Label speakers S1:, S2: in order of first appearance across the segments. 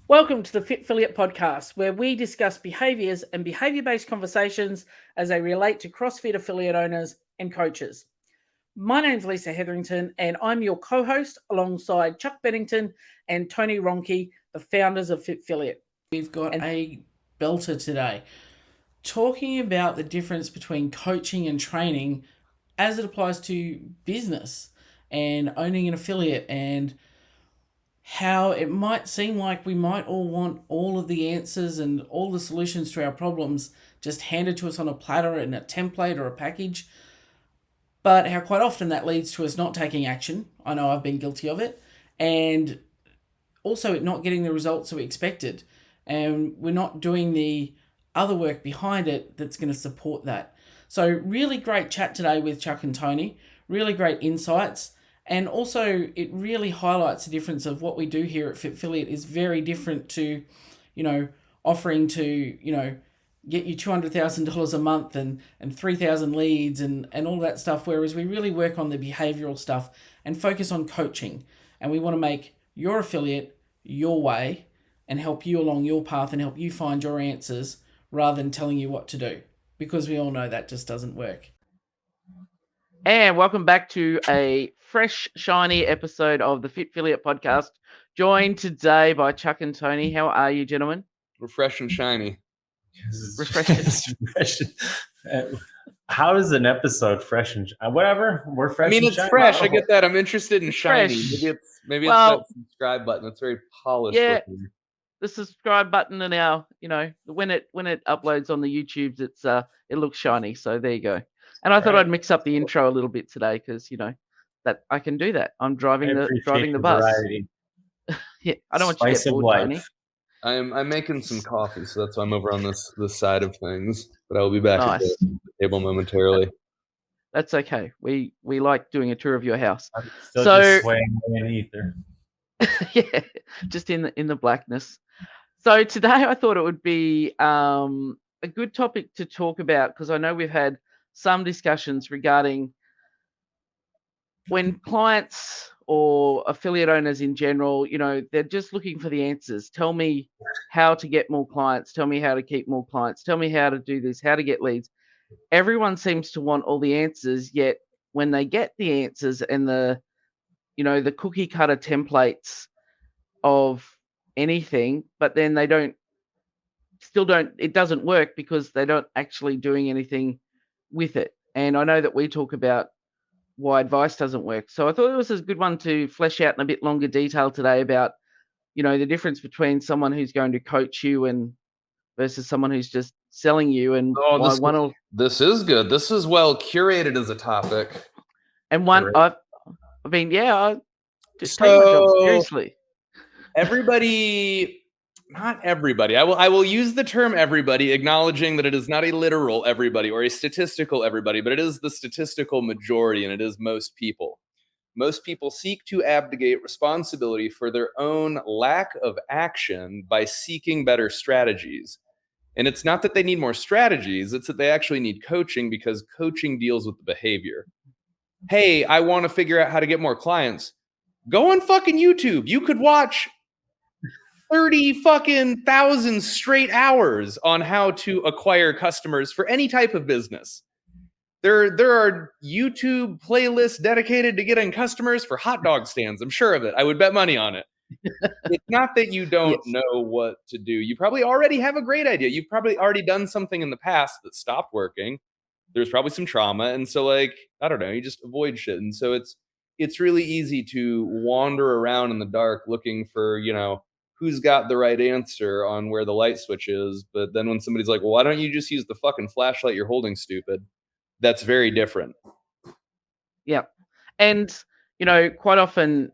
S1: Welcome to the FitFilliate podcast, where we discuss behaviors and behavior-based conversations as they relate to CrossFit affiliate owners and coaches. My name's Lisa Hetherington, and I'm your co-host alongside Chuck Bennington and Tony Ronke, the founders of FitFilliate. We've got a belter today, talking about the difference between coaching and training as it applies to business and owning an affiliate, and how it might seem like we might all want all of the answers and all the solutions to our problems just handed to us on a platter in a template or a package, but how quite often that leads to us not taking action. I know I've been guilty of it, and also it not getting the results that we expected, and we're not doing the other work behind it that's going to support that. So really great chat today with Chuck and Tony, really great insights. And also, it really highlights the difference of what we do here at FitFilliate is very different to, offering to, get you $200,000 a month and 3,000 leads and all that stuff. Whereas we really work on the behavioral stuff and focus on coaching. And we want to make your affiliate your way and help you along your path and help you find your answers rather than telling you what to do. Because we all know that just doesn't work. And welcome back to a fresh, shiny episode of the FitFilliate podcast, joined today by Chuck and Tony. How are you, gentlemen?
S2: We're fresh and shiny.
S3: How is an episode fresh and whatever? We're fresh.
S2: I mean, it's fresh. I get that. I'm interested in shiny.
S1: Fresh.
S2: Maybe it's that subscribe button. It's very polished.
S1: Yeah, looking. The subscribe button, and now when it uploads on the YouTubes, it looks shiny. So there you go. And I thought I'd mix up the intro a little bit today because that I can do that. I'm driving the bus. Yeah, I don't want you to get bored, Tony.
S2: I'm making some coffee, so that's why I'm over on this side of things. But I will be back at the table momentarily.
S1: That's okay. We like doing a tour of your house.
S3: I'm still just swaying in ether.
S1: Yeah, just in the blackness. So today I thought it would be a good topic to talk about because I know we've had some discussions regarding when clients or affiliate owners in general, they're just looking for the answers. Tell me how to get more clients. Tell me how to keep more clients. Tell me how to do this, how to get leads. Everyone seems to want all the answers, yet when they get the answers and the cookie cutter templates of anything, but then it doesn't work because they don't actually doing anything with it. And I know that we talk about why advice doesn't work. So I thought it was a good one to flesh out in a bit longer detail today about, the difference between someone who's going to coach you versus someone who's just selling you. And
S2: this is good. This is well curated as a topic.
S1: And just take my job seriously.
S2: Everybody. Not everybody. I will use the term everybody, acknowledging that it is not a literal everybody or a statistical everybody, but it is the statistical majority, and it is most people. Most people seek to abdicate responsibility for their own lack of action by seeking better strategies. And it's not that they need more strategies, it's that they actually need coaching because coaching deals with the behavior. Hey, I want to figure out how to get more clients. Go on fucking YouTube. You could watch 30,000 straight hours on how to acquire customers for any type of business. There are YouTube playlists dedicated to getting customers for hot dog stands. I'm sure of it. I would bet money on it. It's not that you don't know what to do. You probably already have a great idea. You've probably already done something in the past that stopped working. There's probably some trauma. And so I don't know, you just avoid shit. And so it's really easy to wander around in the dark looking for, who's got the right answer on where the light switch is. But then when somebody's like, well, why don't you just use the fucking flashlight you're holding, stupid? That's very different.
S1: Yeah. And, quite often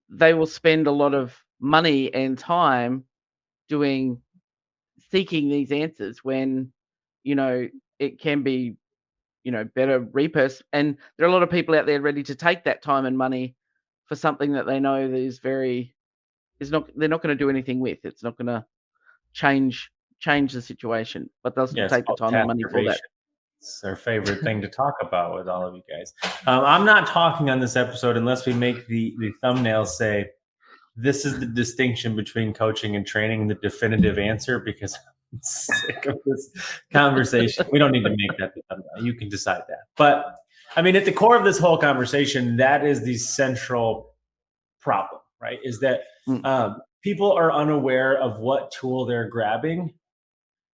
S1: they will spend a lot of money and time seeking these answers when, it can be, better repurposed. And there are a lot of people out there ready to take that time and money for something that they know that they're not going to do anything with. It's not going to change the situation, but doesn't take the time and money for that.
S3: It's our favorite thing to talk about with all of you guys. I'm not talking on this episode unless we make the thumbnail say this is the distinction between coaching and training, the definitive answer, because I'm sick of this conversation. We don't need to make that. You can decide that. But I mean, at the core of this whole conversation, that is the central problem, right? Is that people are unaware of what tool they're grabbing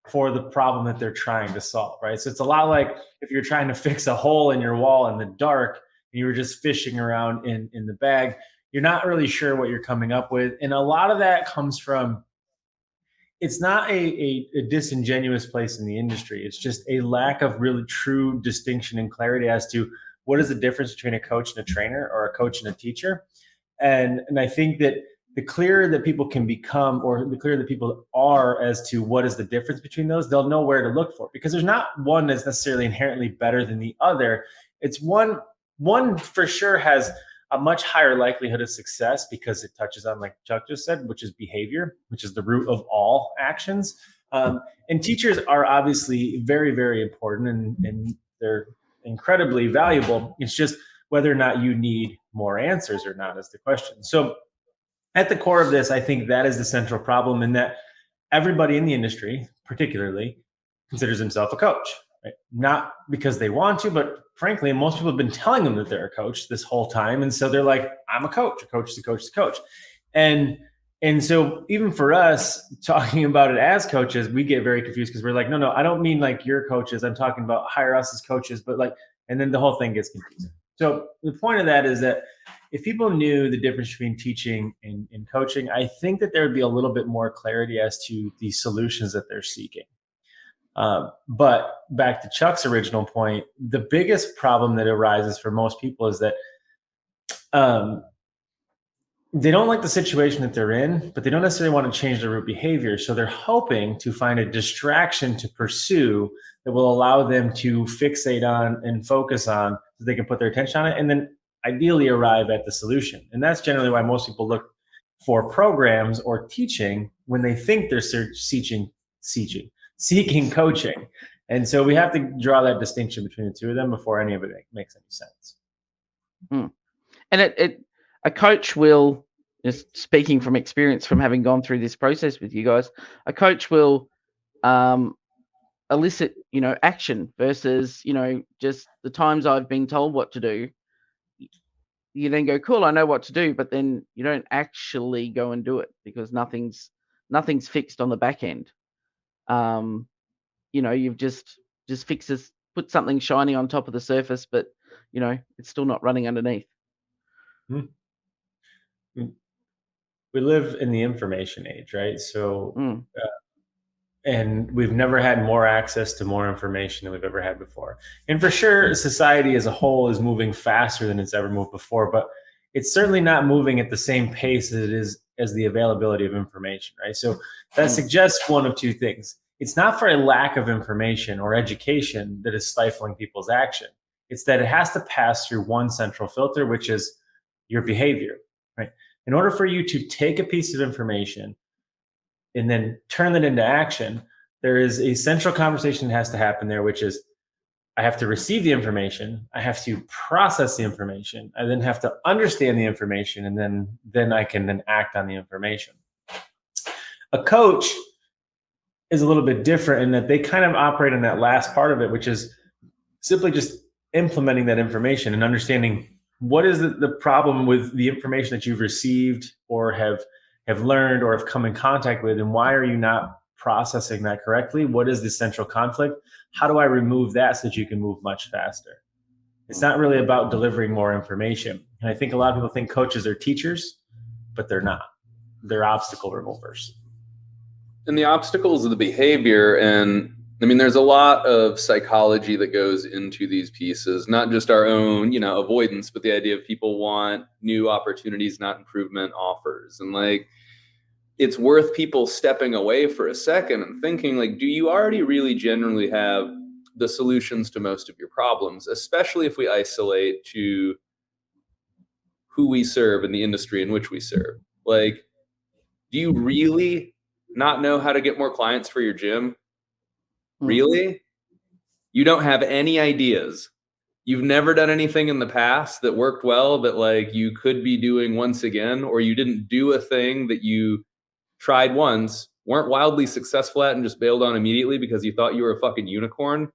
S3: for the problem that they're trying to solve, right? So it's a lot like if you're trying to fix a hole in your wall in the dark and you were just fishing around in the bag, you're not really sure what you're coming up with. And a lot of that comes from, it's not a disingenuous place in the industry. It's just a lack of really true distinction and clarity as to what is the difference between a coach and a trainer, or a coach and a teacher. And I think that the clearer that people can become, or the clearer that people are as to what is the difference between those, they'll know where to look for, because there's not one that's necessarily inherently better than the other. It's one for sure has a much higher likelihood of success because it touches on, like Chuck just said, which is behavior, which is the root of all actions. And teachers are obviously very, very important, and they're incredibly valuable. It's just whether or not you need more answers or not is the question. So at the core of this, I think that is the central problem, in that everybody in the industry, particularly, considers himself a coach, right? Not because they want to, but frankly, most people have been telling them that they're a coach this whole time. And so they're like, I'm a coach. A coach is a coach is a coach. And so even for us talking about it as coaches, we get very confused, because we're like, no, I don't mean like your coaches. I'm talking about hire us as coaches, but like, and then the whole thing gets confusing. So the point of that is that if people knew the difference between teaching and coaching, I think that there would be a little bit more clarity as to the solutions that they're seeking. But back to Chuck's original point, the biggest problem that arises for most people is that they don't like the situation that they're in, but they don't necessarily want to change their root behavior. So they're hoping to find a distraction to pursue that will allow them to fixate on and focus on, so they can put their attention on it, and then ideally arrive at the solution. And that's generally why most people look for programs or teaching when they think they're seeking coaching. And so we have to draw that distinction between the two of them before any of it makes any sense.
S1: And a coach will, just speaking from experience from having gone through this process with you guys, a coach will elicit, action versus, just the times I've been told what to do. You then go, cool, I know what to do, but then you don't actually go and do it because nothing's fixed on the back end. You've just put something shiny on top of the surface, but it's still not running underneath.
S3: We live in the information age, right? So and we've never had more access to more information than we've ever had before. And for sure, society as a whole is moving faster than it's ever moved before, but it's certainly not moving at the same pace as it is as the availability of information, right? So that suggests one of two things. It's not for a lack of information or education that is stifling people's action. It's that it has to pass through one central filter, which is your behavior, right? In order for you to take a piece of information and then turn that into action, there is a central conversation that has to happen there, which is, I have to receive the information, I have to process the information, I then have to understand the information, and then I can then act on the information. A coach is a little bit different in that they kind of operate on that last part of it, which is simply just implementing that information and understanding what is the problem with the information that you've received or have learned or have come in contact with, and why are you not processing that correctly? What is the central conflict? How do I remove that so that you can move much faster? It's not really about delivering more information. And I think a lot of people think coaches are teachers, but they're not. They're obstacle removers.
S2: And the obstacles of the behavior, and I mean, there's a lot of psychology that goes into these pieces, not just our own, avoidance, but the idea of people want new opportunities, not improvement offers. And like, it's worth people stepping away for a second and thinking, like, do you already really generally have the solutions to most of your problems, especially if we isolate to who we serve and the industry in which we serve? Like, do you really not know how to get more clients for your gym? Really? You don't have any ideas. you've never done anything in the past that worked well that like you could be doing once again, or you didn't do a thing that you tried once, weren't wildly successful at, and just bailed on immediately because you thought you were a fucking unicorn.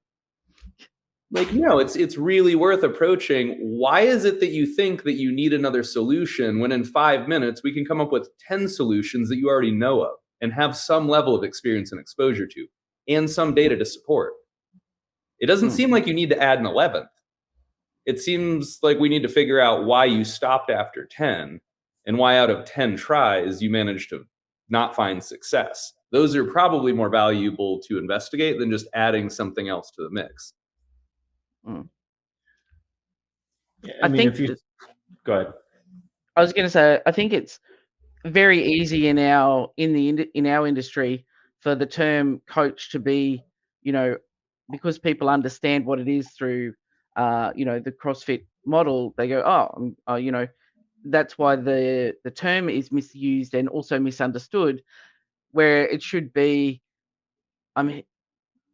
S2: Like, no, it's really worth approaching. Why is it that you think that you need another solution when in 5 minutes we can come up with 10 solutions that you already know of and have some level of experience and exposure to and some data to support? It doesn't seem like you need to add an 11th. It seems like we need to figure out why you stopped after 10 and why out of 10 tries you managed to not find success. Those are probably more valuable to investigate than just adding something else to the mix.
S3: Yeah,
S1: I think
S3: go ahead.
S1: I was going to say, I think it's very easy in our industry for the term coach to be, because people understand what it is through, the CrossFit model. They go, that's why the term is misused and also misunderstood, where it should be,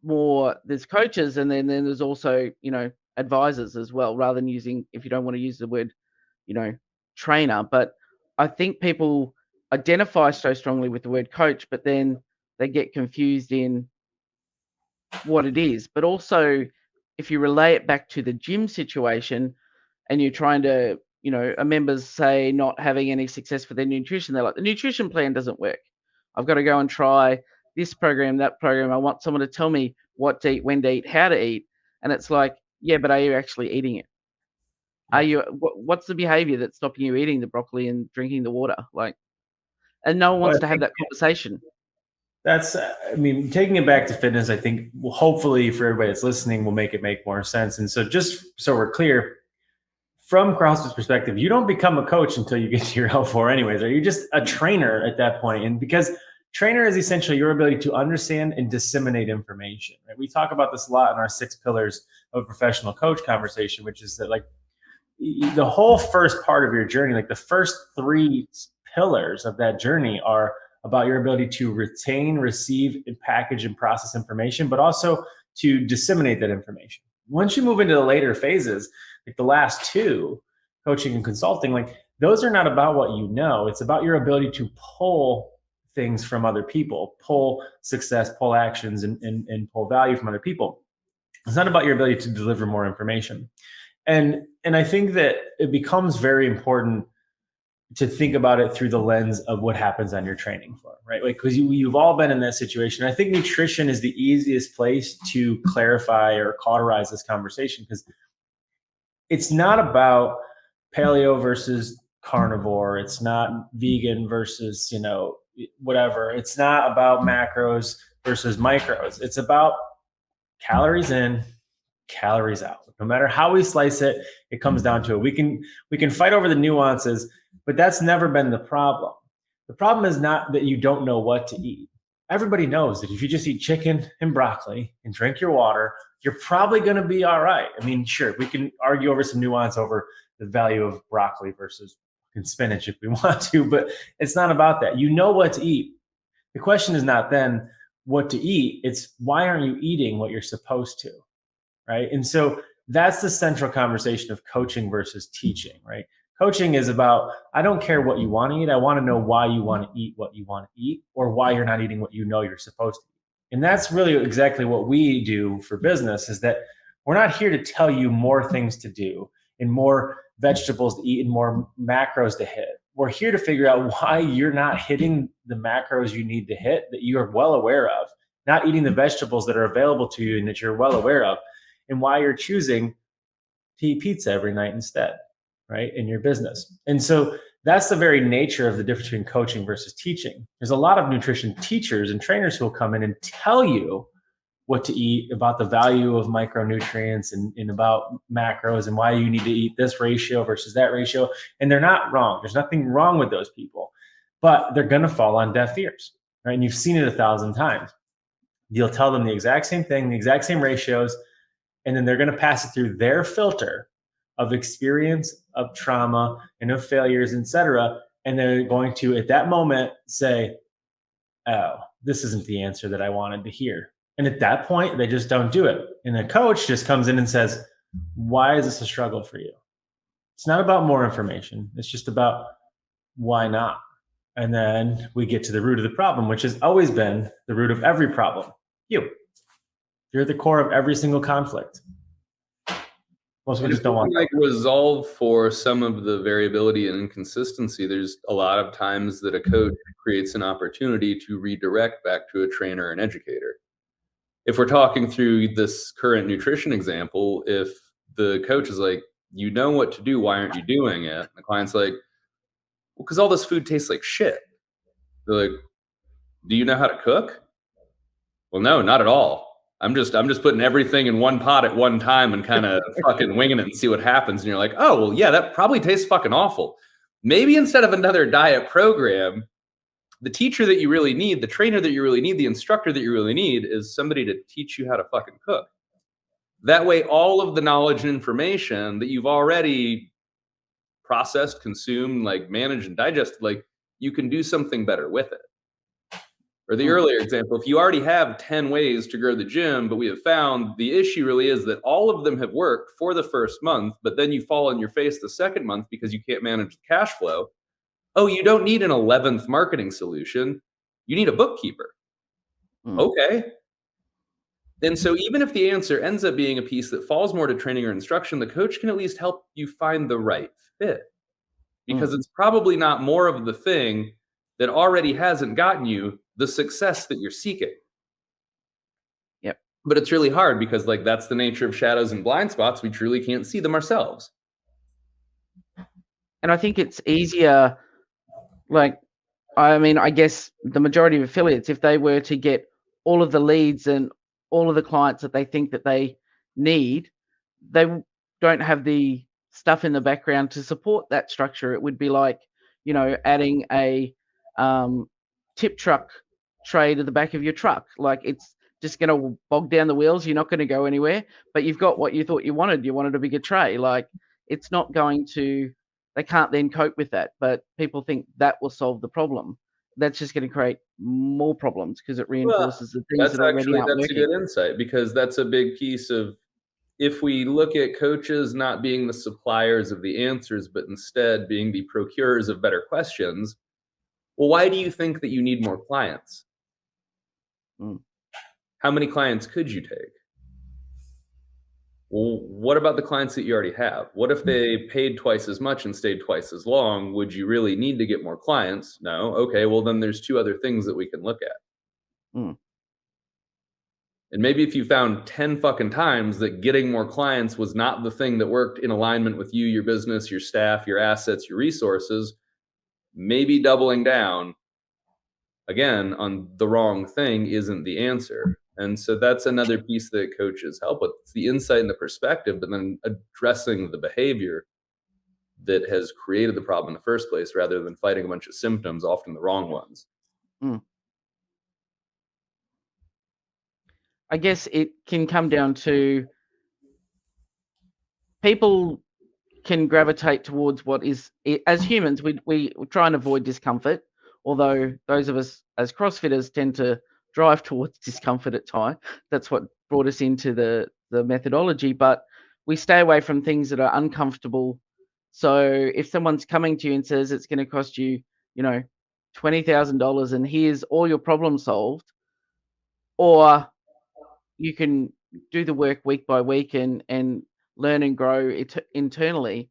S1: more there's coaches and then there's also, advisors as well, rather than using, if you don't want to use the word, trainer. But I think people identify so strongly with the word coach, but then they get confused in what it is. But also, if you relay it back to the gym situation and you're trying to, a member's say not having any success with their nutrition, they're like, the nutrition plan doesn't work. I've got to go and try this program, that program. I want someone to tell me what to eat, when to eat, how to eat. And it's like, yeah, but are you actually eating it? Are you? What's the behavior that's stopping you eating the broccoli and drinking the water? Like, and no one wants to have that conversation.
S3: That's, taking it back to fitness, I think hopefully for everybody that's listening will make more sense. And so just so we're clear, from CrossFit's perspective, you don't become a coach until you get to your L4 anyways, or you're just a trainer at that point. And because trainer is essentially your ability to understand and disseminate information, right? We talk about this a lot in our 6 pillars of a professional coach conversation, which is that like the whole first part of your journey, like the first 3 pillars of that journey are about your ability to retain, receive, and package and process information, but also to disseminate that information. Once you move into the later phases, like the last 2, coaching and consulting, like those are not about what you know. It's about your ability to pull things from other people, pull success, pull actions, and pull value from other people. It's not about your ability to deliver more information. And I think that it becomes very important to think about it through the lens of what happens on your training floor, right? Like, because you've all been in that situation. I think nutrition is the easiest place to clarify or cauterize this conversation, because it's not about paleo versus carnivore. It's not vegan versus, whatever. It's not about macros versus micros. It's about calories in, calories out. No matter how we slice it, it comes down to it. We can fight over the nuances, but that's never been the problem. The problem is not that you don't know what to eat. Everybody knows that if you just eat chicken and broccoli and drink your water, you're probably going to be all right. Sure, we can argue over some nuance over the value of broccoli versus spinach if we want to, but it's not about that. You know what to eat. The question is not then what to eat. It's why aren't you eating what you're supposed to, right? And so that's the central conversation of coaching versus teaching, right? Coaching is about, I don't care what you want to eat. I want to know why you want to eat what you want to eat, or why you're not eating what you know you're supposed to eat. And that's really exactly what we do for business, is that we're not here to tell you more things to do and more vegetables to eat and more macros to hit. We're here to figure out why you're not hitting the macros you need to hit that you are well aware of, not eating the vegetables that are available to you and that you're well aware of, and why you're choosing to eat pizza every night instead, right, in your business. And so that's the very nature of the difference between coaching versus teaching. There's a lot of nutrition teachers and trainers who will come in and tell you what to eat, about the value of micronutrients and about macros and why you need to eat this ratio versus that ratio. And they're not wrong. There's nothing wrong with those people, but they're going to fall on deaf ears, right? And you've seen it 1,000 times. You'll tell them the exact same thing, the exact same ratios, and then they're going to pass it through their filter of experience, of trauma, and of failures, etc. And they're going to, at that moment, say, oh, this isn't the answer that I wanted to hear. And at that point, they just don't do it. And a coach just comes in and says, why is this a struggle for you? It's not about more information. It's just about why not? And then we get to the root of the problem, which has always been the root of every problem. You're the core of every single conflict. Most people just don't want
S2: like resolve for some of the variability and inconsistency. There's a lot of times that a coach creates an opportunity to redirect back to a trainer and educator. If we're talking through this current nutrition example, if the coach is like, you know what to do, why aren't you doing it? And the client's like, well, because all this food tastes like shit. They're like, do you know how to cook? Well, no, not at all. I'm just putting everything in one pot at one time and kind of fucking winging it and see what happens. And you're like, oh, well, yeah, that probably tastes fucking awful. Maybe instead of another diet program, the teacher that you really need, the trainer that you really need, the instructor that you really need is somebody to teach you how to fucking cook. That way, all of the knowledge and information that you've already processed, consumed, like managed and digested, like you can do something better with it. Or the earlier example, if you already have 10 ways to grow the gym, but we have found the issue really is that all of them have worked for the first month, but then you fall on your face the second month because you can't manage the cash flow. Oh, you don't need an 11th marketing solution. You need a bookkeeper. Okay. And so even if the answer ends up being a piece that falls more to training or instruction, the coach can at least help you find the right fit. Because it's probably not more of the thing that already hasn't gotten you the success that you're seeking.
S1: Yep.
S2: But it's really hard because like that's the nature of shadows and blind spots. We truly can't see them ourselves.
S1: And I think it's easier, like, I mean, I guess the majority of affiliates, if they were to get all of the leads and all of the clients that they think that they need, they don't have the stuff in the background to support that structure. It would be like, you know, adding a tip truck tray to the back of your truck. Like it's just going to bog down the wheels. You're not going to go anywhere, but you've got what you thought you wanted. You wanted a bigger tray. Like it's not going to, they can't then cope with that. But people think that will solve the problem. That's just going to create more problems because it reinforces the things that already aren't
S2: that's
S1: working.
S2: a good insight because that's a big piece of if we look at coaches not being the suppliers of the answers, but instead being the procurers of better questions, well, why do you think that you need more clients? How many clients could you take? Well, what about the clients that you already have? What if they paid twice as much and stayed twice as long? Would you really need to get more clients? No. Okay, well, then there's two other things that we can look at. And maybe if you found 10 fucking times that getting more clients was not the thing that worked in alignment with you, your business, your staff, your assets, your resources, maybe doubling down again on the wrong thing isn't the answer. And so that's another piece that coaches help with. It's the insight and the perspective, but then addressing the behavior that has created the problem in the first place rather than fighting a bunch of symptoms, often the wrong ones.
S1: I guess it can come down to people can gravitate towards what is, as humans, we try and avoid discomfort, although those of us as CrossFitters tend to drive towards discomfort at times. That's what brought us into the methodology, but we stay away from things that are uncomfortable. So if someone's coming to you and says it's going to cost you, you know, $20,000 and here's all your problems solved, or you can do the work week by week and learn and grow it internally,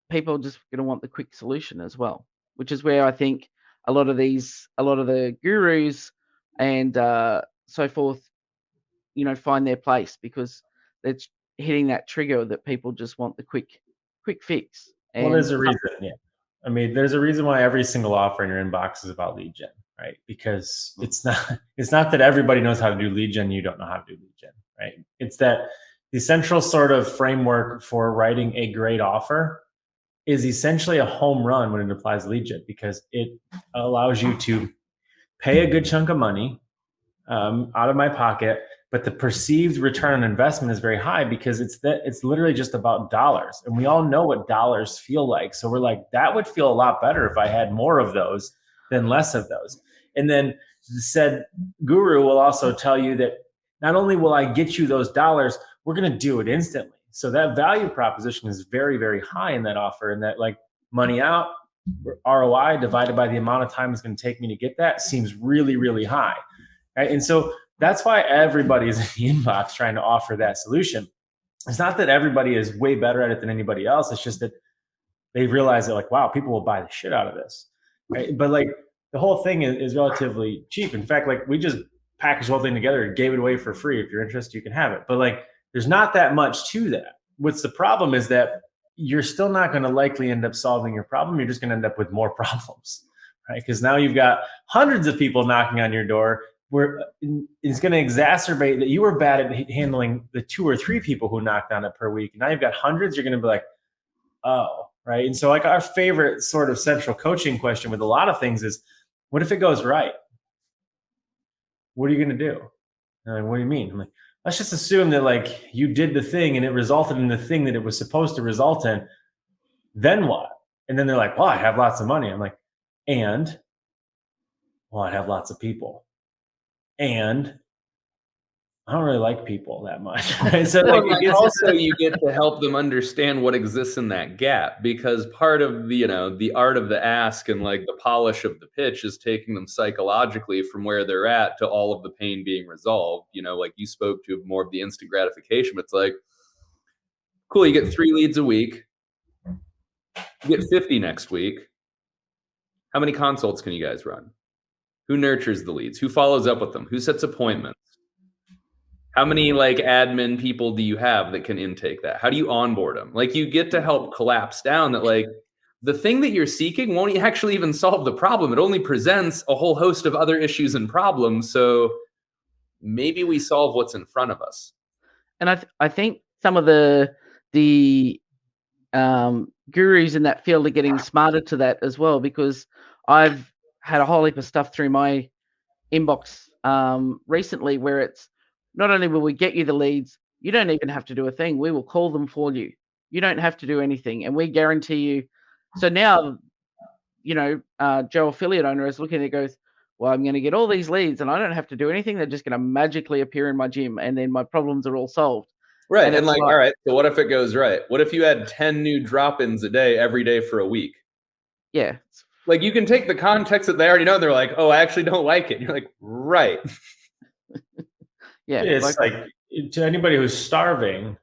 S1: people are just going to want the quick solution as well, which is where I think a lot of the gurus and so forth, you know, find their place because it's hitting that trigger that people just want the quick fix.
S3: Well, there's a reason. Yeah. I mean, there's a reason why every single offer in your inbox is about lead gen, right? Because it's not that everybody knows how to do lead gen. You don't know how to do lead gen, right? It's that the central sort of framework for writing a great offer is essentially a home run when it applies lead gen because it allows you to pay a good chunk of money out of my pocket, but the perceived return on investment is very high because it's literally just about dollars. And we all know what dollars feel like. So we're like, that would feel a lot better if I had more of those than less of those. And then said guru will also tell you that not only will I get you those dollars, we're going to do it instantly. So that value proposition is very, very high in that offer, and that like money out, ROI divided by the amount of time it's going to take me to get that seems really, really high. Right. And so that's why everybody is in the inbox trying to offer that solution. It's not that everybody is way better at it than anybody else. It's just that they realize that like, wow, people will buy the shit out of this. Right. But like the whole thing is relatively cheap. In fact, like we just packaged the whole thing together and gave it away for free. If you're interested, you can have it. But like there's not that much to that. What's the problem is that you're still not going to likely end up solving your problem. You're just going to end up with more problems, right? Because now you've got hundreds of people knocking on your door, where it's going to exacerbate that you were bad at handling the 2 or 3 people who knocked on it per week. Now you've got hundreds. You're going to be like, oh, right. And so like our favorite sort of central coaching question with a lot of things is, what if it goes right? What are you going to do? And like, what do you mean? I'm like, let's just assume that like you did the thing and it resulted in the thing that it was supposed to result in. Then what? And then they're like, well, I have lots of money. I'm like, and well, I have lots of people. And I don't really like people that much. Right? So
S2: well, like also you get to help them understand what exists in that gap, because part of the, the art of the ask and like the polish of the pitch is taking them psychologically from where they're at to all of the pain being resolved. Like you spoke to more of the instant gratification. It's like, cool, you get 3 leads a week. You get 50 next week. How many consults can you guys run? Who nurtures the leads? Who follows up with them? Who sets appointments? How many like admin people do you have that can intake that? How do you onboard them? Like you get to help collapse down that like the thing that you're seeking won't actually even solve the problem. It only presents a whole host of other issues and problems. So maybe we solve what's in front of us.
S1: And I think some of the gurus in that field are getting smarter to that as well, because I've had a whole heap of stuff through my inbox recently where it's not only will we get you the leads, you don't even have to do a thing. We will call them for you. You don't have to do anything, and we guarantee you. So now, Joe affiliate owner is looking at it, goes, well, I'm going to get all these leads and I don't have to do anything. They're just going to magically appear in my gym, and then my problems are all solved.
S2: Right. And like, all right, so what if it goes right? What if you had 10 new drop-ins a day every day for a week?
S1: Yeah.
S2: Like you can take the context that they already know. They're like, oh, I actually don't like it. And you're like, right.
S3: Yeah. It's like to anybody who's starving,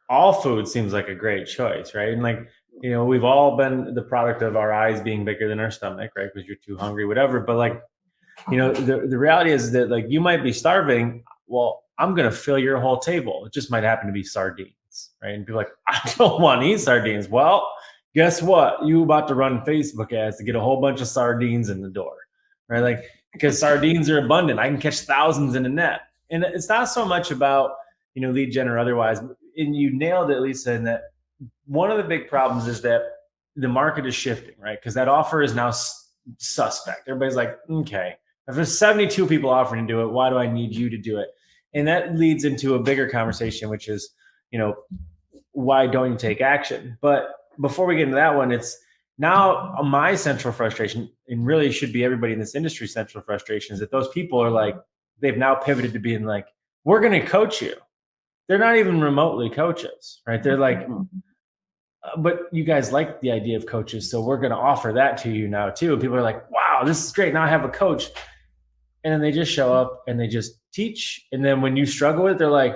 S3: all food seems like a great choice, right? And like, we've all been the product of our eyes being bigger than our stomach, right? Because you're too hungry, whatever. But like, the reality is that like you might be starving. Well, I'm going to fill your whole table. It just might happen to be sardines, right? And people are like, I don't want to eat sardines. Well, guess what? You about to run Facebook ads to get a whole bunch of sardines in the door, right? Like, because sardines are abundant. I can catch thousands in a net. And it's not so much about, lead gen or otherwise. And you nailed it, Lisa, in that one of the big problems is that the market is shifting, right? Because that offer is now suspect. Everybody's like, okay, if there's 72 people offering to do it, why do I need you to do it? And that leads into a bigger conversation, which is, why don't you take action? But before we get into that one, it's now my central frustration, and really should be everybody in this industry central frustration, is that those people are like, they've now pivoted to being like, we're going to coach you. They're not even remotely coaches, right? They're like, but you guys like the idea of coaches, so we're going to offer that to you now too. And people are like, wow, this is great. Now I have a coach. And then they just show up and they just teach. And then when you struggle with it, they're like,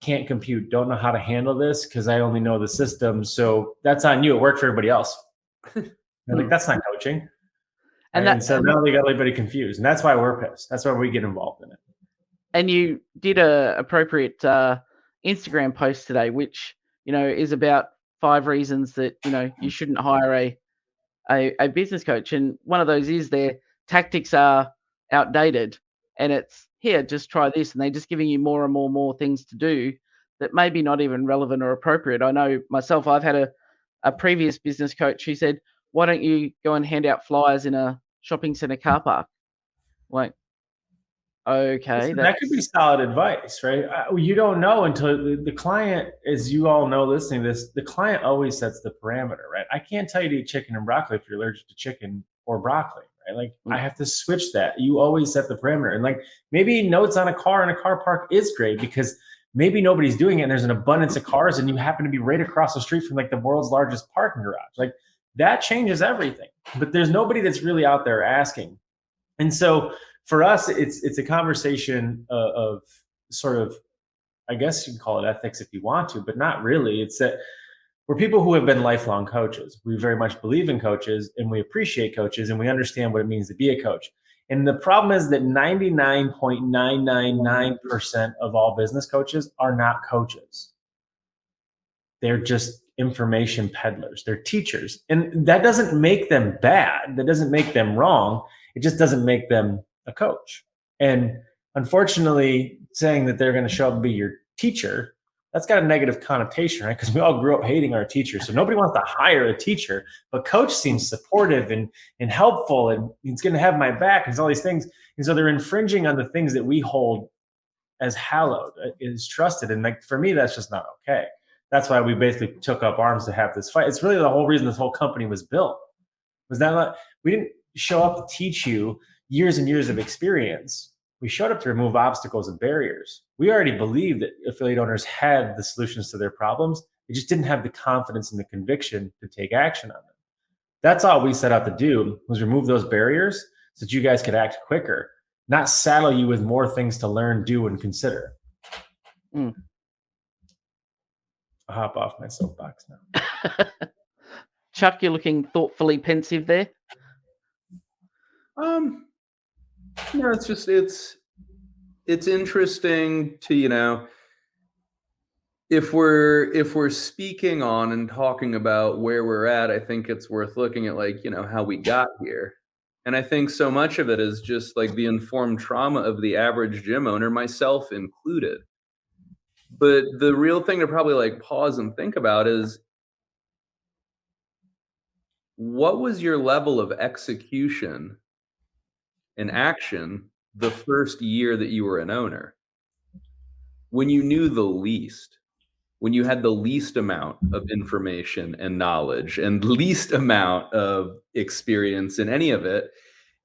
S3: can't compute, don't know how to handle this because I only know the system. So that's on you. It worked for everybody else. Like, that's not coaching. And so now they got everybody confused. And that's why we're pissed. That's why we get involved in it. And
S1: you did a appropriate Instagram post today, which, is about 5 reasons that, you shouldn't hire a business coach. And one of those is their tactics are outdated, and it's here, just try this. And they're just giving you more and more things to do that maybe not even relevant or appropriate. I know myself, I've had a previous business coach who said, why don't you go and hand out flyers in a shopping center car park? Like, okay.
S3: That could be solid advice, right? You don't know until the client, as you all know listening to this, the client always sets the parameter, right? I can't tell you to eat chicken and broccoli if you're allergic to chicken or broccoli, right? Like, I have to switch that. You always set the parameter. And like, maybe notes on a car in a car park is great because maybe nobody's doing it and there's an abundance of cars and you happen to be right across the street from like the world's largest parking garage. Like that changes everything, but there's nobody that's really out there asking. And so for us, it's a conversation of sort of, I guess you can call it ethics if you want to, but not really. It's that we're people who have been lifelong coaches. We very much believe in coaches and we appreciate coaches and we understand what it means to be a coach. And the problem is that 99.999% of all business coaches are not coaches. They're just information peddlers. They're teachers. And that doesn't make them bad. That doesn't make them wrong. It just doesn't make them a coach. And unfortunately, saying that they're going to show up and be your teacher, that's got a negative connotation, right? Because we all grew up hating our teachers. So nobody wants to hire a teacher, but coach seems supportive and helpful and he's going to have my back and all these things. And so they're infringing on the things that we hold as hallowed, is trusted. And like, for me, that's just not okay. That's why we basically took up arms to have this fight. It's really the whole reason this whole company was built. Was that not, we didn't show up to teach you years and years of experience. We showed up to remove obstacles and barriers. We already believed that affiliate owners had the solutions to their problems. They just didn't have the confidence and the conviction to take action on them. That's all we set out to do, was remove those barriers so that you guys could act quicker, not saddle you with more things to learn, do, and consider. I'll hop off my soapbox now.
S1: Chuck, you're looking thoughtfully pensive there.
S2: No, it's just it's interesting to, you know, if we're speaking on and talking about where we're at, I think it's worth looking at, like, you know, how we got here. And I think so much of it is just like the informed trauma of the average gym owner, myself included. But the real thing to probably like pause and think about is, what was your level of execution and action the first year that you were an owner? When you knew the least, when you had the least amount of information and knowledge and least amount of experience in any of it,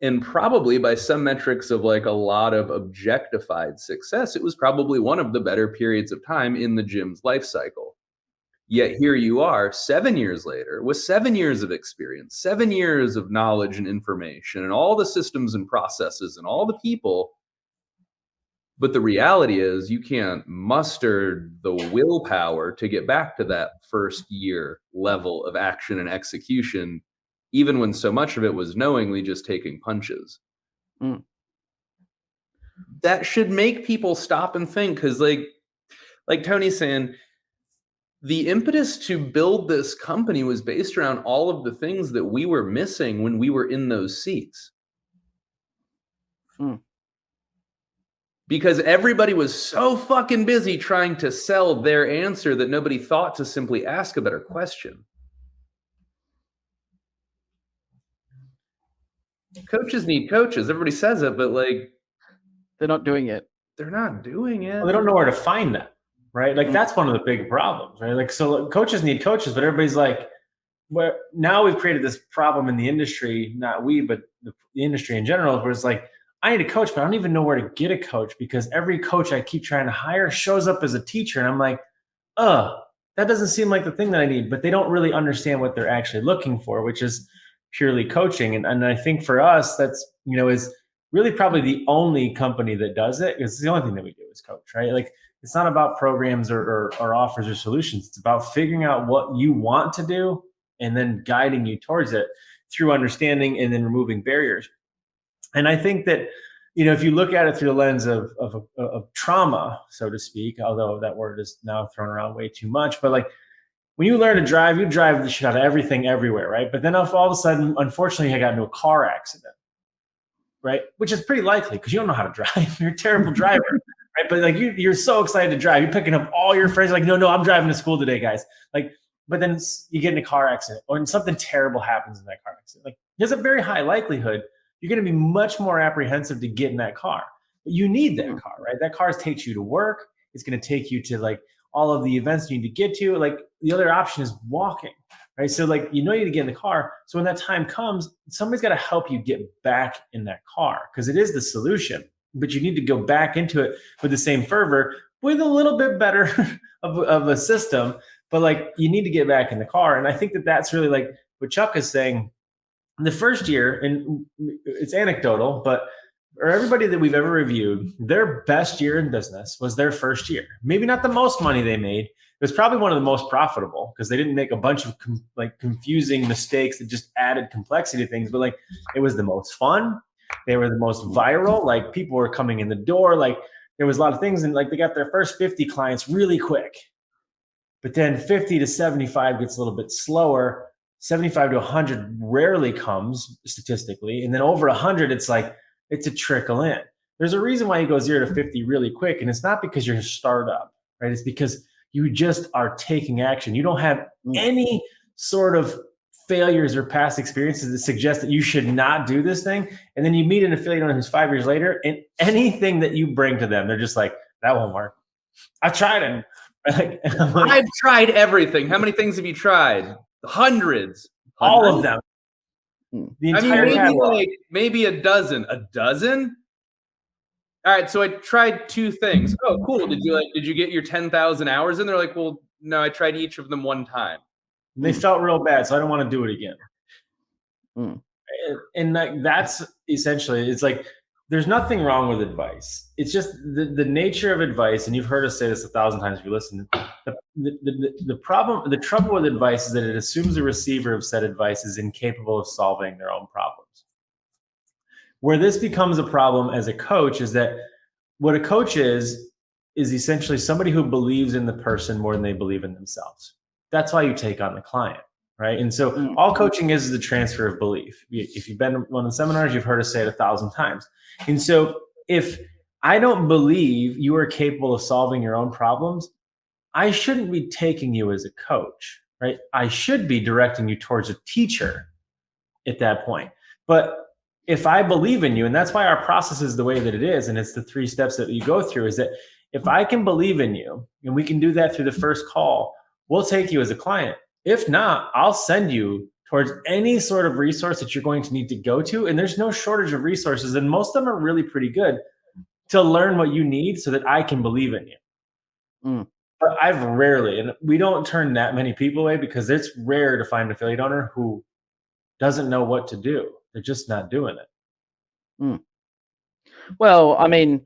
S2: and probably by some metrics of like a lot of objectified success, it was probably one of the better periods of time in the gym's life cycle. Yet here you are 7 years later with 7 years of experience, 7 years of knowledge and information and all the systems and processes and all the people. But the reality is you can't muster the willpower to get back to that first year level of action and execution, even when so much of it was knowingly just taking punches. That should make people stop and think, because like Tony's saying, the impetus to build this company was based around all of the things that we were missing when we were in those seats. Because everybody was so fucking busy trying to sell their answer that nobody thought to simply ask a better question. Coaches need coaches. Everybody says it, but like,
S1: they're not doing it.
S2: They're not doing it.
S3: Well, they don't know where to find them, right? Like that's one of the big problems, right? Like, so coaches need coaches, but everybody's like, well, now we've created this problem in the industry, not we, but the industry in general, where it's like, I need a coach, but I don't even know where to get a coach because every coach I keep trying to hire shows up as a teacher. And I'm like, that doesn't seem like the thing that I need, but they don't really understand what they're actually looking for, which is purely coaching. And I think for us, that's, you know, is really probably the only company that does it. It's the only thing that we do is coach, right? Like it's not about programs or offers or solutions. It's about figuring out what you want to do and then guiding you towards it through understanding and then removing barriers. And I think that, you know, if you look at it through the lens of trauma, so to speak, although that word is now thrown around way too much, but like when you learn to drive, you drive the shit out of everything everywhere, right? But then if all of a sudden, unfortunately, I got into a car accident, right? Which is pretty likely because you don't know how to drive. You're a terrible driver, right? But like you're so excited to drive. You're picking up all your friends like, no, I'm driving to school today, guys. Like, but then you get in a car accident or something terrible happens in that car accident. Like there's a very high likelihood you're going to be much more apprehensive to get in that car. But you need that car, right? That car takes you to work. It's going to take you to like all of the events you need to get to. Like the other option is walking, right? So like, you need to get in the car. So when that time comes, somebody's got to help you get back in that car because it is the solution, but you need to go back into it with the same fervor. with a little bit better of a system, but like you need to get back in the car. And I think that that's really like what Chuck is saying. The first year, and it's anecdotal, but or everybody that we've ever reviewed, their best year in business was their first year. Maybe not the most money they made. It was probably one of the most profitable because they didn't make a bunch of confusing mistakes that just added complexity to things. But like it was the most fun. They were the most viral. Like people were coming in the door. Like there was a lot of things, and like they got their first 50 clients really quick. But then 50 to 75 gets a little bit slower. 75 to 100 rarely comes statistically. And then over 100, it's like, it's a trickle in. There's a reason why you go 0 to 50 really quick. And it's not because you're a startup, right? It's because you just are taking action. You don't have any sort of failures or past experiences that suggest that you should not do this thing. And then you meet an affiliate owner who's 5 years later, and anything that you bring to them, they're just like, that won't work. I tried it.
S2: I've tried everything. How many things have you tried? Hundreds.
S3: All of them. The entire catalog.
S2: Maybe a dozen. A dozen? All right, so I tried 2 things. Oh, cool. Did you get your 10,000 hours in? They're like, well, no, I tried each of them one time.
S3: And they felt real bad, so I don't want to do it again. And that's essentially, it's like, there's nothing wrong with advice. It's just the nature of advice, and you've heard us say this 1,000 times if you listen. The trouble with advice is that it assumes the receiver of said advice is incapable of solving their own problems. Where this becomes a problem as a coach is that what a coach is essentially somebody who believes in the person more than they believe in themselves. That's why you take on the client. Right. And so all coaching is the transfer of belief. If you've been to one of the seminars, you've heard us say it 1,000 times. And so if I don't believe you are capable of solving your own problems, I shouldn't be taking you as a coach. Right. I should be directing you towards a teacher at that point. But if I believe in you, and that's why our process is the way that it is, and it's the 3 steps that you go through, is that if I can believe in you, and we can do that through the first call, we'll take you as a client. If not, I'll send you towards any sort of resource that you're going to need to go to. And there's no shortage of resources. And most of them are really pretty good to learn what you need so that I can believe in you. But I've rarely, and we don't turn that many people away because it's rare to find an affiliate owner who doesn't know what to do. They're just not doing it.
S1: Well, I mean,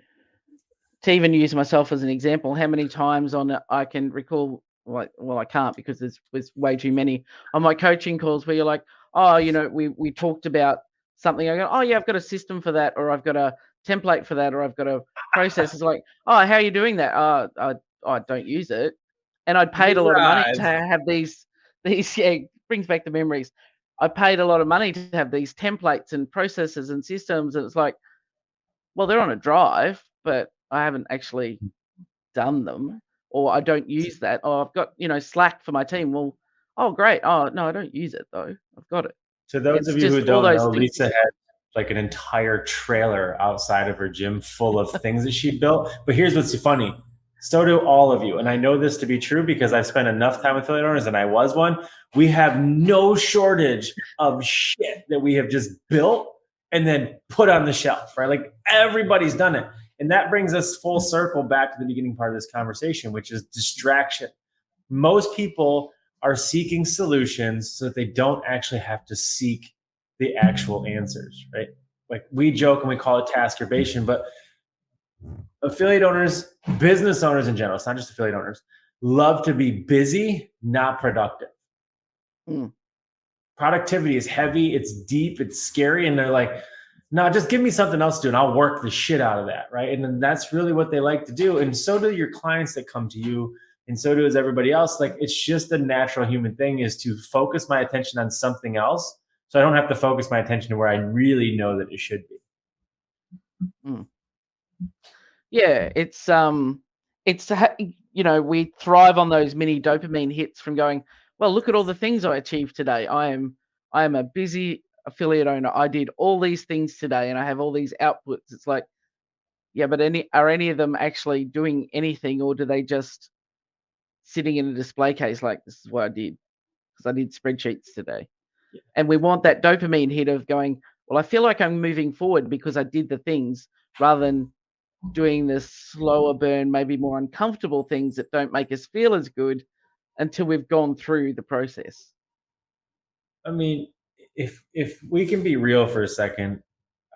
S1: to even use myself as an example, how many times I can recall, well, I can't because there's way too many on my coaching calls where you're like, oh, we talked about something. I go, oh yeah, I've got a system for that, or I've got a template for that, or I've got a process. It's like, oh, how are you doing that? I don't use it, and I'd paid a lot of money to have these. Yeah, brings back the memories. I paid a lot of money to have these templates and processes and systems, and it's like, well, they're on a drive, but I haven't actually done them. Or I don't use that. Oh, I've got, Slack for my team. Well, oh, great. Oh, no, I don't use it though. I've got it.
S3: To those of you who don't know, Lisa had like an entire trailer outside of her gym full of things that she built. But here's what's funny. So do all of you. And I know this to be true because I've spent enough time with affiliate owners and I was one. We have no shortage of shit that we have just built and then put on the shelf, right? Like everybody's done it. And that brings us full circle back to the beginning part of this conversation, which is distraction. Most people are seeking solutions so that they don't actually have to seek the actual answers, right? Like we joke and we call it tasturbation, but affiliate owners, business owners in general, it's not just affiliate owners, love to be busy, not productive. Productivity is heavy, it's deep, it's scary, and they're like, no, just give me something else to do and I'll work the shit out of that, right? And then that's really what they like to do. And so do your clients that come to you, and so does everybody else. Like it's just a natural human thing is to focus my attention on something else so I don't have to focus my attention to where I really know that it should be.
S1: Yeah, it's we thrive on those mini dopamine hits from going, well, look at all the things I achieved today. I am a busy affiliate owner. I did all these things today and I have all these outputs. It's like, yeah, but are any of them actually doing anything, or do they just sitting in a display case like, this is what I did because I did spreadsheets today? Yeah. And we want that dopamine hit of going, well, I feel like I'm moving forward because I did the things, rather than doing this slower burn, maybe more uncomfortable things that don't make us feel as good until we've gone through the process.
S3: I mean, if we can be real for a second,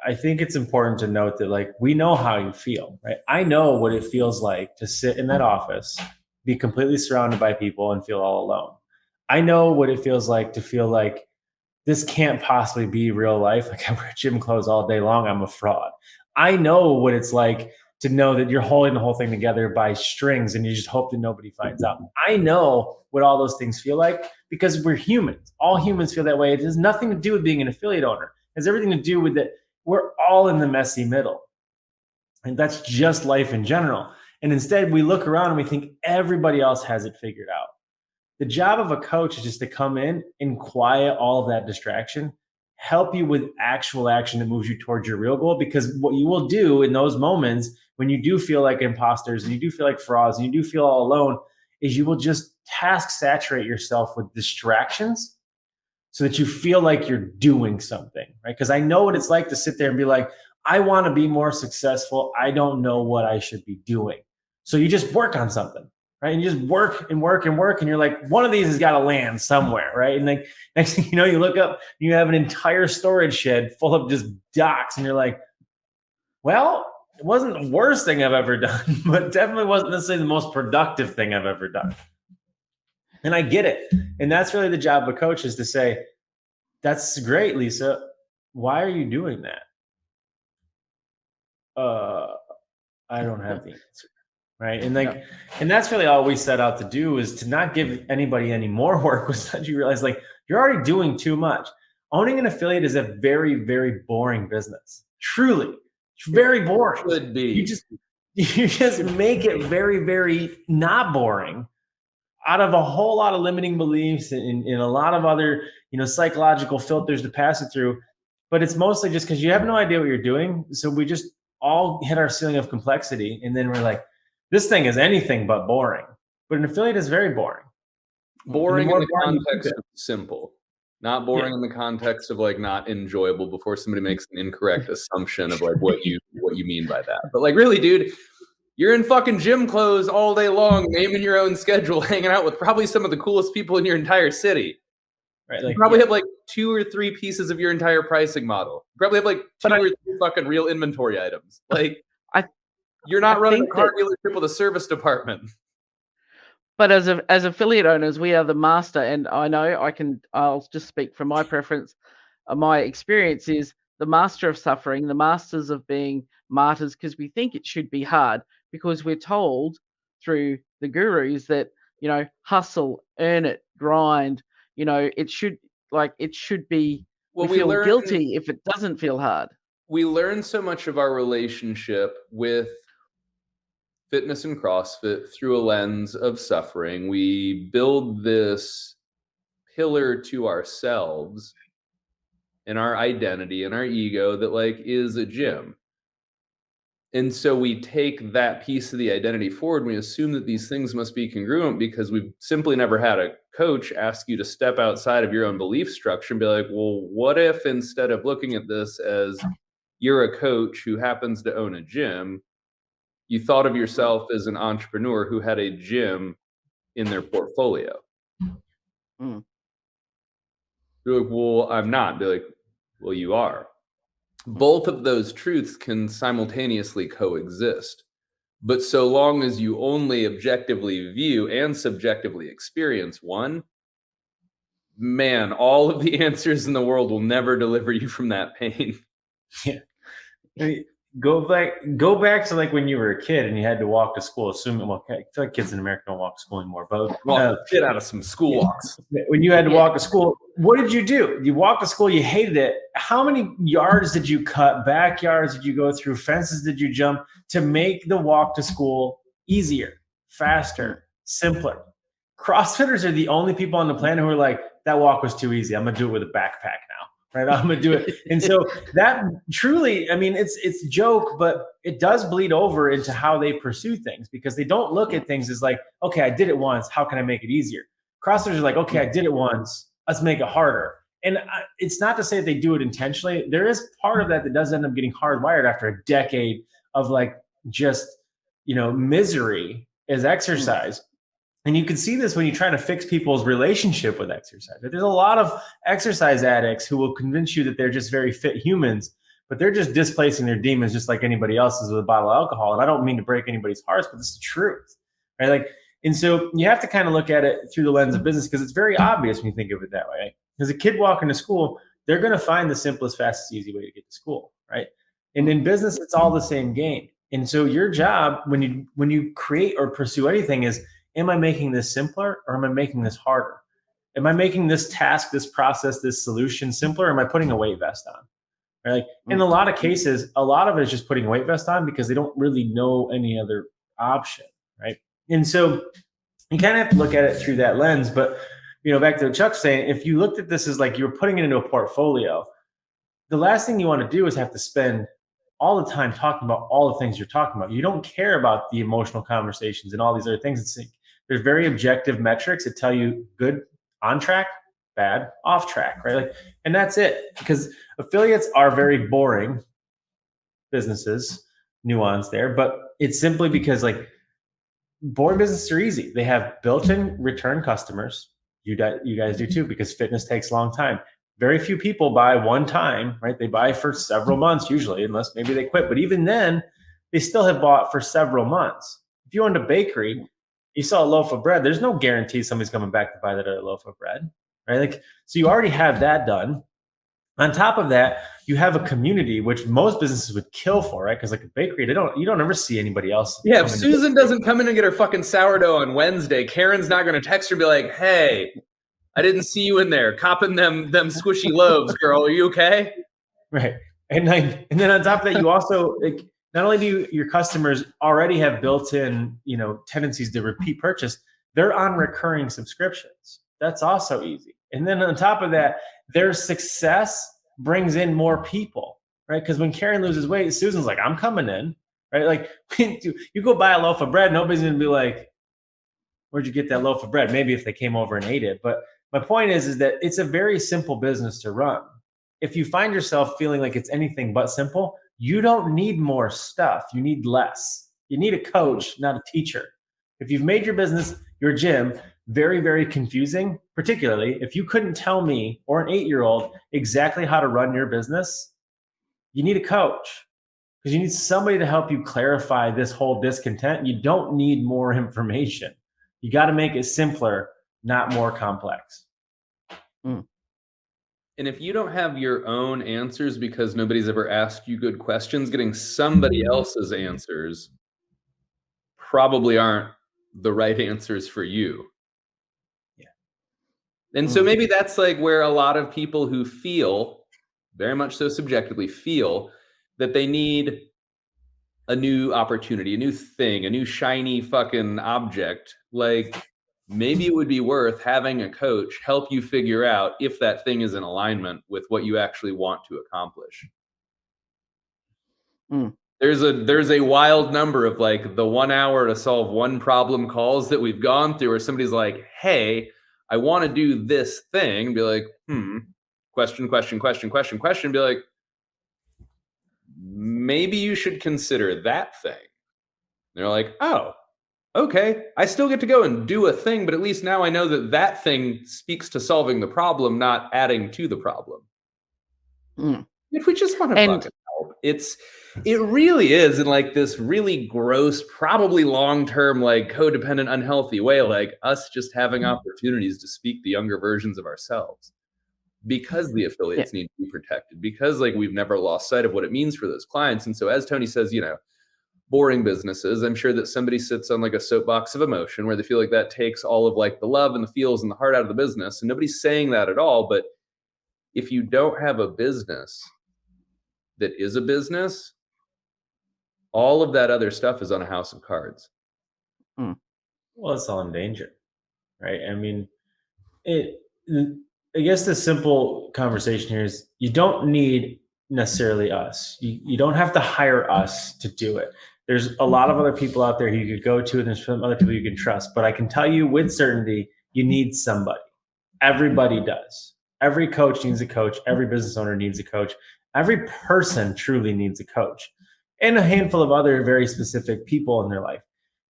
S3: I think it's important to note that like we know how you feel, right? I know what it feels like to sit in that office, be completely surrounded by people and feel all alone. I know what it feels like to feel like this can't possibly be real life. Like I wear gym clothes all day long, I'm a fraud. I know what it's like to know that you're holding the whole thing together by strings and you just hope that nobody finds out. I know what all those things feel like because we're humans. All humans feel that way. It has nothing to do with being an affiliate owner. It has everything to do with that we're all in the messy middle. And that's just life in general. And instead we look around and we think everybody else has it figured out. The job of a coach is just to come in and quiet all of that distraction, help you with actual action that moves you towards your real goal. Because what you will do in those moments when you do feel like imposters and you do feel like frauds and you do feel all alone is you will just task saturate yourself with distractions so that you feel like you're doing something, right? Because I know what it's like to sit there and be like, I want to be more successful. I don't know what I should be doing. So you just work on something, right? And you just work and work and work. And you're like, one of these has got to land somewhere, right? And like next thing you know, you look up, and you have an entire storage shed full of just docks. And you're like, well, it wasn't the worst thing I've ever done, but definitely wasn't necessarily the most productive thing I've ever done. And I get it. And that's really the job of a coach is to say, that's great, Lisa. Why are you doing that? I don't have the answer. Right. And like, and that's really all we set out to do is to not give anybody any more work was that you realize like you're already doing too much. Owning an affiliate is a very, very boring business. Truly. It's very boring.
S2: It should be.
S3: You just make it very, very not boring out of a whole lot of limiting beliefs and a lot of other, psychological filters to pass it through. But it's mostly just because you have no idea what you're doing. So we just all hit our ceiling of complexity. And then we're like, this thing is anything but boring. But an affiliate is very boring.
S2: Boring in the context of simple. Not boring in the context of like not enjoyable before somebody makes an incorrect assumption of like what you mean by that. But like really, dude, you're in fucking gym clothes all day long, naming your own schedule, hanging out with probably some of the coolest people in your entire city. Right. Like, you probably have like 2 or 3 pieces of your entire pricing model. You probably have like 2 or 3 fucking real inventory items. Like you're not running a car dealership with a service department.
S1: But as affiliate owners, we are the master, and I know I'll just speak from my preference. My experience is the master of suffering, the masters of being martyrs, because we think it should be hard because we're told through the gurus that, hustle, earn it, grind, it should be, we feel guilty if it doesn't feel hard.
S2: We learn so much of our relationship with fitness and CrossFit through a lens of suffering. We build this pillar to ourselves and our identity and our ego that like is a gym. And so we take that piece of the identity forward and we assume that these things must be congruent because we've simply never had a coach ask you to step outside of your own belief structure and be like, well, what if instead of looking at this as you're a coach who happens to own a gym, you thought of yourself as an entrepreneur who had a gym in their portfolio?
S1: Mm.
S2: You're like, well, I'm not. Be like, well, you are. Both of those truths can simultaneously coexist. But so long as you only objectively view and subjectively experience one, man, all of the answers in the world will never deliver you from that pain.
S3: Yeah. I mean, go back to like when you were a kid and you had to walk to school. Assuming, well, I feel like kids in America don't walk to school anymore, but
S2: get out of some school walks.
S3: When you had to walk to school, what did you do? You walked to school, you hated it. How many yards did you cut? Backyards did you go through? Fences did you jump to make the walk to school easier, faster, simpler? CrossFitters are the only people on the planet who are like, that walk was too easy. I'm gonna do it with a backpack now. Right, I'm gonna do it, and so that truly, I mean, it's a joke, but it does bleed over into how they pursue things because they don't look at things as like, okay, I did it once, how can I make it easier? CrossFitters are like, okay, I did it once, let's make it harder. And it's not to say that they do it intentionally. There is part of that does end up getting hardwired after a decade of like just, misery as exercise. And you can see this when you try to fix people's relationship with exercise. There's a lot of exercise addicts who will convince you that they're just very fit humans, but they're just displacing their demons just like anybody else is with a bottle of alcohol. And I don't mean to break anybody's hearts, but it's the truth, right? And so you have to kind of look at it through the lens of business, because it's very obvious when you think of it that way. Because a kid walking to school, they're going to find the simplest, fastest, easy way to get to school, right? And in business, it's all the same game. And so your job when you create or pursue anything is, am I making this simpler or am I making this harder? Am I making this task, this process, this solution simpler, or am I putting a weight vest on? Right? In a lot of cases, a lot of it is just putting a weight vest on because they don't really know any other option, right? And so you kind of have to look at it through that lens. But back to what Chuck's saying, if you looked at this as like you're putting it into a portfolio, the last thing you want to do is have to spend all the time talking about all the things you're talking about. You don't care about the emotional conversations and all these other things. There's very objective metrics that tell you good, on track, bad, off track, right? And that's it. Because affiliates are very boring businesses, nuance there, but it's simply because boring businesses are easy. They have built-in return customers. You guys do too, because fitness takes a long time. Very few people buy one time, right? They buy for several months usually, unless maybe they quit. But even then, they still have bought for several months. If you owned a bakery, you saw a loaf of bread, there's no guarantee somebody's coming back to buy that other loaf of bread, right? So you already have that done. On top of that, you have a community, which most businesses would kill for, right? Because like a bakery, you don't ever see anybody else.
S2: Yeah, if Susan doesn't come in and get her fucking sourdough on Wednesday, Karen's not going to text her and be like, "Hey, I didn't see you in there copping them squishy loaves, girl. Are you okay?"
S3: Right. And then on top of that, you also not only do your customers already have built-in, tendencies to repeat purchase, they're on recurring subscriptions. That's also easy. And then on top of that, their success brings in more people, right? Because when Karen loses weight, Susan's like, "I'm coming in," right? Like you go buy a loaf of bread, nobody's going to be like, "Where'd you get that loaf of bread?" Maybe if they came over and ate it. But my point is that it's a very simple business to run. If you find yourself feeling like it's anything but simple, you don't need more stuff. You need less. You need a coach, not a teacher. If you've made your business, your gym, very, very confusing, particularly if you couldn't tell me or an 8-year-old exactly how to run your business, you need a coach, because you need somebody to help you clarify this whole discontent. You don't need more information. You got to make it simpler, not more complex.
S2: And if you don't have your own answers because nobody's ever asked you good questions, getting somebody else's answers probably aren't the right answers for you.
S3: Yeah.
S2: And so maybe that's where a lot of people who feel, very much so subjectively, feel that they need a new opportunity, a new thing, a new shiny fucking object. Maybe it would be worth having a coach help you figure out if that thing is in alignment with what you actually want to accomplish. There's a wild number of the 1 hour to solve one problem calls that we've gone through where somebody's like, "Hey, I want to do this thing." Be like, question. Be like, "Maybe you should consider that thing." And they're like, "Oh, okay, I still get to go and do a thing, but at least now I know that that thing speaks to solving the problem, not adding to the problem." If we just want to fucking help, it really is in this really gross, probably long-term, codependent, unhealthy way, us just having opportunities to speak the younger versions of ourselves, because the affiliates need to be protected, because we've never lost sight of what it means for those clients. And so as Tony says, boring businesses, I'm sure that somebody sits on a soapbox of emotion where they feel like that takes all of the love and the feels and the heart out of the business. And nobody's saying that at all. But if you don't have a business that is a business, all of that other stuff is on a house of cards.
S3: Well, it's all in danger, right? I mean, I guess the simple conversation here is you don't need necessarily us. You don't have to hire us to do it. There's a lot of other people out there who you could go to, and there's some other people you can trust. But I can tell you with certainty, you need somebody. Everybody does. Every coach needs a coach. Every business owner needs a coach. Every person truly needs a coach. and a handful of other very specific people in their life.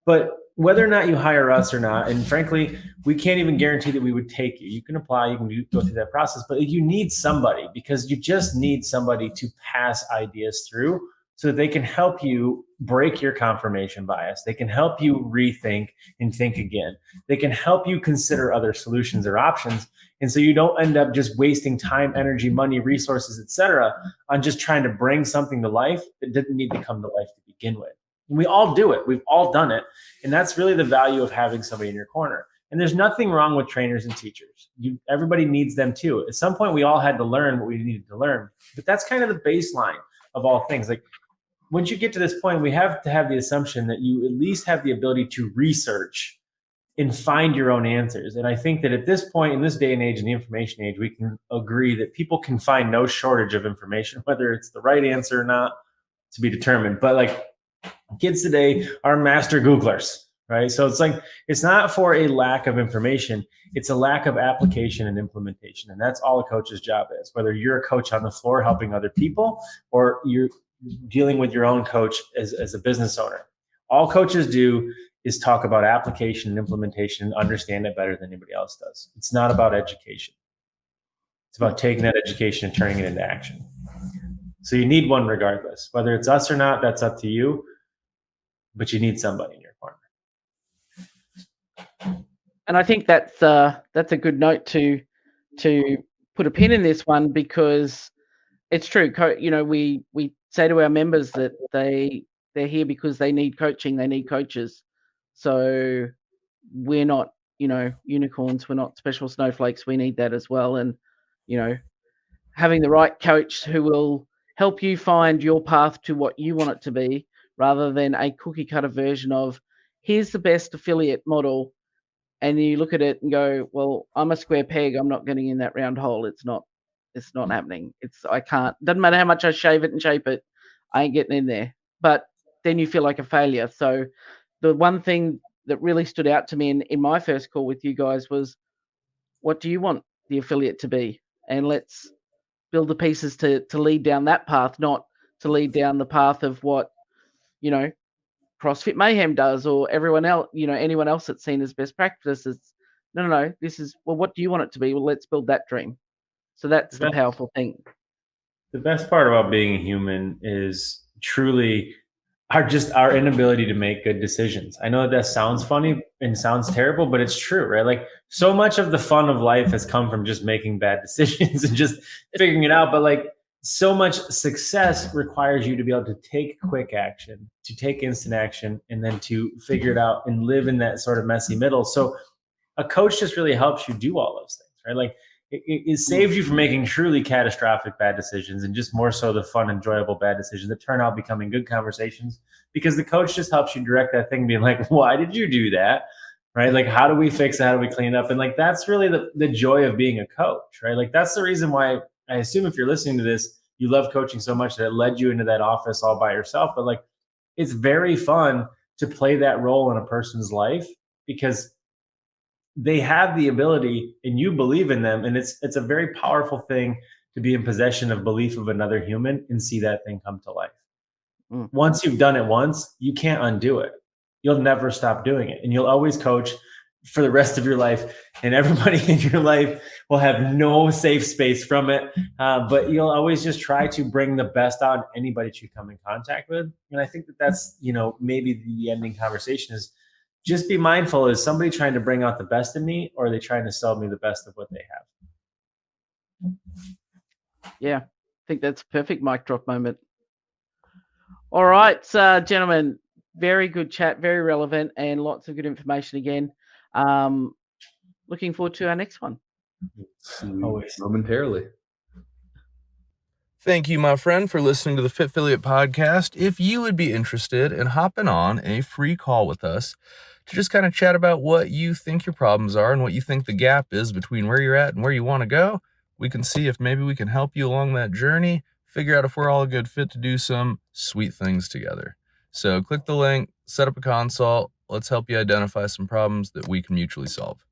S3: But whether or not you hire us or not, and frankly, we can't even guarantee that we would take you. You can apply, you can go through that process, but you need somebody, because you just need somebody to pass ideas through so that they can help you break your confirmation bias. They can help you rethink and think again. They can help you consider other solutions or options. And so you don't end up just wasting time, energy, money, resources, etc., on just trying to bring something to life that didn't need to come to life to begin with. And we all do it. We've all done it. And that's really the value of having somebody in your corner. And there's nothing wrong with trainers and teachers. Everybody needs them too. At some point, we all had to learn what we needed to learn. But that's kind of the baseline of all things. Like, once you get to this point, we have to have the assumption that you at least have the ability to research and find your own answers. And I think that at this point, in this day and age, in the information age, we can agree that people can find no shortage of information, whether it's the right answer or not, to be determined. But like, kids today are master Googlers, right? So it's like, it's not for a lack of information, it's a lack of application and implementation. And that's all a coach's job is, whether you're a coach on the floor helping other people or you're dealing with your own coach as a business owner. All coaches do is talk about application and implementation and understand it better than anybody else does. It's not about education. It's about taking that education and turning it into action. So you need one regardless. Whether it's us or not, that's up to you. But you need somebody in your corner.
S1: And I think that's a good note to put a pin in this one, because it's true. We say to our members that they're here because they need coaching, they need coaches. So we're not, unicorns, we're not special snowflakes. We need that as well. And, having the right coach who will help you find your path to what you want it to be, rather than a cookie cutter version of, here's the best affiliate model. And you look at it and go, well, I'm a square peg. I'm not getting in that round hole. It's not happening. I can't, doesn't matter how much I shave it and shape it, I ain't getting in there. But then you feel like a failure. So the one thing that really stood out to me in my first call with you guys was, what do you want the affiliate to be? And let's build the pieces to lead down that path, not to lead down the path of what, CrossFit Mayhem does, or everyone else, anyone else that's seen as best practices. No. This is, well, what do you want it to be? Well, let's build that dream. So that's the powerful thing.
S3: The best part about being a human is truly our inability to make good decisions. I know that sounds funny and sounds terrible, but it's true, right? Like, so much of the fun of life has come from just making bad decisions and just figuring it out. But like, so much success requires you to be able to take quick action, to take instant action, and then to figure it out and live in that sort of messy middle. So a coach just really helps you do all those things, right? Like, it saves you from making truly catastrophic bad decisions, and just more so the fun, enjoyable bad decisions that turn out becoming good conversations, because the coach just helps you direct that thing, being like, why did you do that? Right? Like, how do we fix it? How do we clean it up? And like, that's really the joy of being a coach, right? Like, that's the reason why I assume if you're listening to this, you love coaching so much that it led you into that office all by yourself. But like, it's very fun to play that role in a person's life, because they have the ability and you believe in them. And it's a very powerful thing to be in possession of belief of another human and see that thing come to life. Once you've done it once, you can't undo it. You'll never stop doing it. And you'll always coach for the rest of your life. And everybody in your life will have no safe space from it. But you'll always just try to bring the best out of anybody that you come in contact with. And I think that's, maybe the ending conversation is, just be mindful, is somebody trying to bring out the best in me, or are they trying to sell me the best of what they have?
S1: Yeah, I think that's a perfect mic drop moment. All right, gentlemen, very good chat, very relevant, and lots of good information again. Looking forward to our next one.
S2: Always. Momentarily. Thank you, my friend, for listening to the FitFilliate podcast. If you would be interested in hopping on a free call with us to just kind of chat about what you think your problems are and what you think the gap is between where you're at and where you want to go, we can see if maybe we can help you along that journey, figure out if we're all a good fit to do some sweet things together. So click the link, set up a consult. Let's help you identify some problems that we can mutually solve.